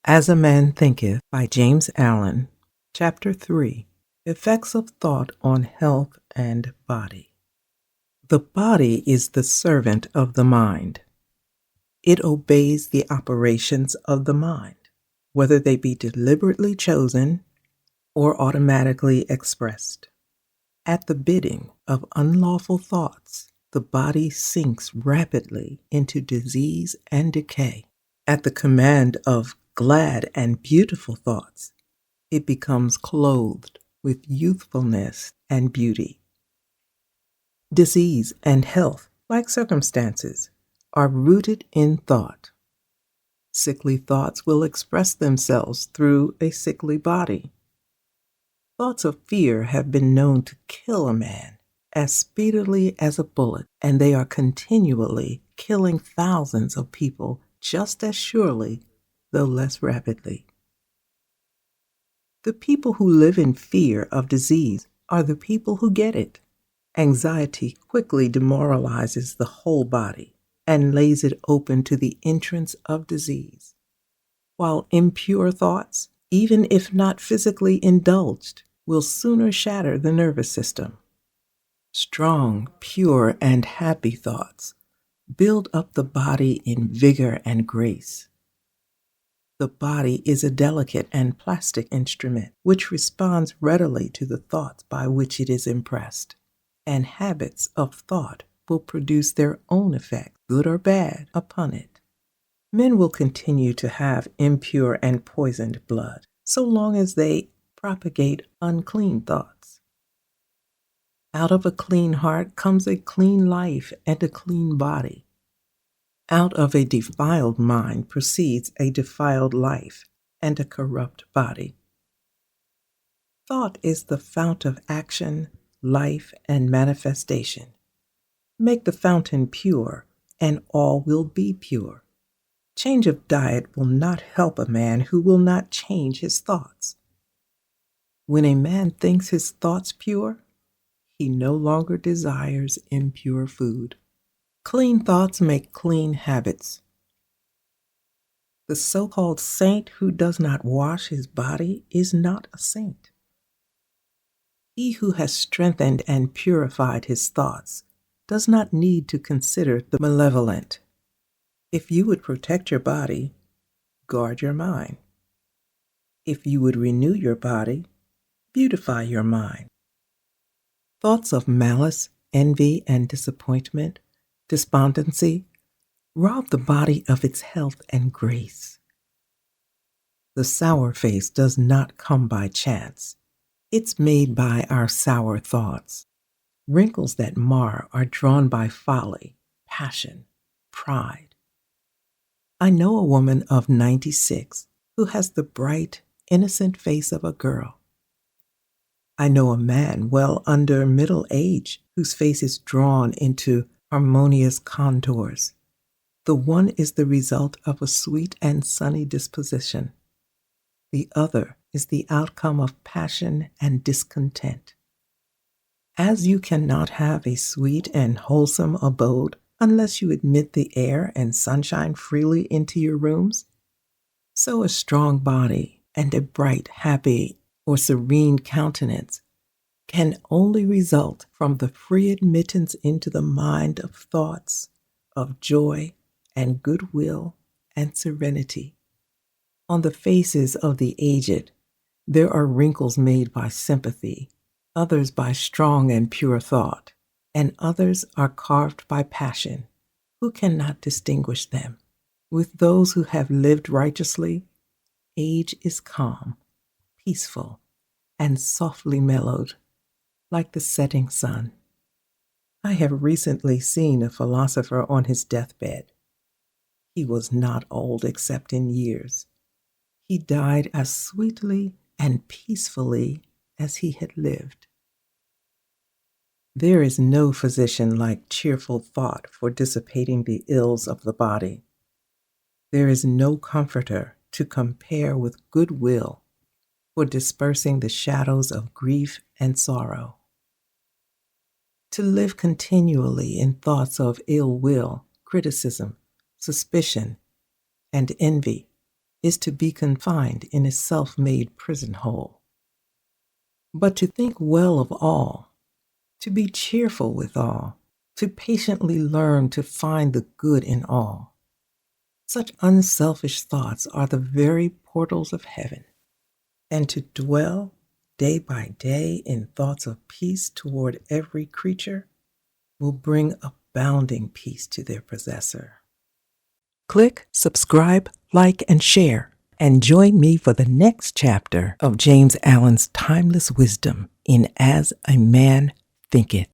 As a Man Thinketh by James Allen, Chapter 3, Effects of Thought on Health and Body. The body is the servant of the mind. It obeys the operations of the mind, whether they be deliberately chosen or automatically expressed. At the bidding of unlawful thoughts, the body sinks rapidly into disease and decay. At the command of glad and beautiful thoughts, it becomes clothed with youthfulness and beauty. Disease and health, like circumstances, are rooted in thought. Sickly thoughts will express themselves through a sickly body. Thoughts of fear have been known to kill a man as speedily as a bullet, and they are continually killing thousands of people just as surely, though less rapidly. The people who live in fear of disease are the people who get it. Anxiety quickly demoralizes the whole body and lays it open to the entrance of disease, while impure thoughts, even if not physically indulged, will sooner shatter the nervous system. Strong, pure, and happy thoughts build up the body in vigor and grace. The body is a delicate and plastic instrument which responds readily to the thoughts by which it is impressed, and habits of thought will produce their own effect, good or bad, upon it. Men will continue to have impure and poisoned blood so long as they propagate unclean thoughts. Out of a clean heart comes a clean life and a clean body. Out of a defiled mind proceeds a defiled life and a corrupt body. Thought is the fount of action, life, and manifestation. Make the fountain pure, and all will be pure. Change of diet will not help a man who will not change his thoughts. When a man thinks his thoughts pure, he no longer desires impure food. Clean thoughts make clean habits. The so-called saint who does not wash his body is not a saint. He who has strengthened and purified his thoughts does not need to consider the malevolent. If you would protect your body, guard your mind. If you would renew your body, beautify your mind. Thoughts of malice, envy, and disappointment, despondency, rob the body of its health and grace. The sour face does not come by chance. It's made by our sour thoughts. Wrinkles that mar are drawn by folly, passion, pride. I know a woman of 96 who has the bright, innocent face of a girl. I know a man well under middle age whose face is drawn into harmonious contours. The one is the result of a sweet and sunny disposition. The other is the outcome of passion and discontent. As you cannot have a sweet and wholesome abode unless you admit the air and sunshine freely into your rooms, so a strong body and a bright, happy, or serene countenance can only result from the free admittance into the mind of thoughts of joy and goodwill and serenity. On the faces of the aged, there are wrinkles made by sympathy, others by strong and pure thought, and others are carved by passion. Who cannot distinguish them? With those who have lived righteously, age is calm, peaceful, and softly mellowed, like the setting sun. I have recently seen a philosopher on his deathbed. He was not old except in years. He died as sweetly and peacefully as he had lived. There is no physician like cheerful thought for dissipating the ills of the body. There is no comforter to compare with goodwill for dispersing the shadows of grief and sorrow. To live continually in thoughts of ill will, criticism, suspicion, and envy is to be confined in a self-made prison hole, but to think well of all, to be cheerful with all, to patiently learn to find the good in all. Such unselfish thoughts are the very portals of heaven, and to dwell day by day in thoughts of peace toward every creature will bring abounding peace to their possessor. Click, subscribe, like, and share, and join me for the next chapter of James Allen's timeless wisdom in As a Man Thinketh.